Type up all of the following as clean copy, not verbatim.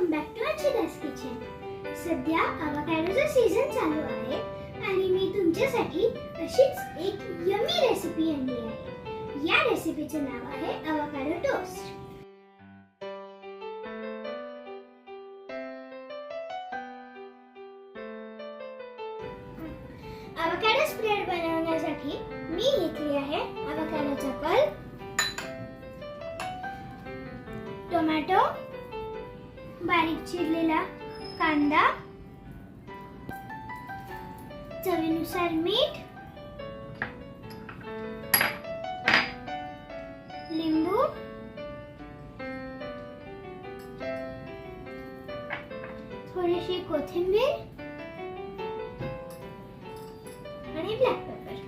Welcome back to Archita's kitchen. सध्या अवाकाडोचा season चालू आहे आणि मी तुमच्यासाठी अशीच एक यम्मी रेसिपी आणली आहे. या रेसिपीचे नाव आहे अवाकाडो टोस्ट. अवाकाडो स्प्रेड बनवण्यासाठी मी घेतली आहे अवाकाडोचा पल्प, टोमॅटो, बारीक चिरलेला कांदा, चवीनुसार मीठ, लिंबू, थोडीशी कोथिंबीर आणि ब्लॅक पेपर.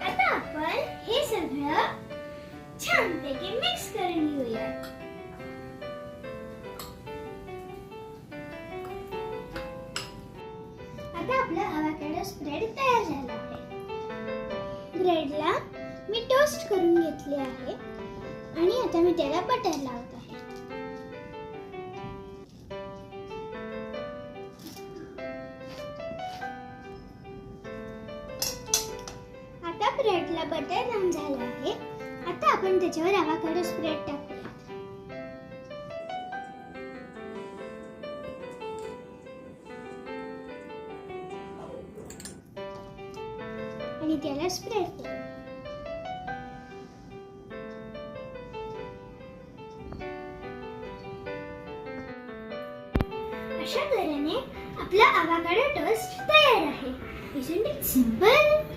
आता आपण हे सगळं छानपैकी मिक्स करून घेऊया. आता आपला अवाकाडो स्प्रेड तयार झाला आहे. ब्रेडला मी टोस्ट करून घेतले आहे आणि आता मी त्याला बटर लावत आहे. आता ब्रेडला बटर लावून झालं आहे. आता आपण त्याच्यावर अवाकाडो स्प्रेड टाकूया. आणि त्याला स्प्रेड करू. अशा तऱ्हेने आपला अवाकाडो टोस्ट तयार आहे. Isn't it simple?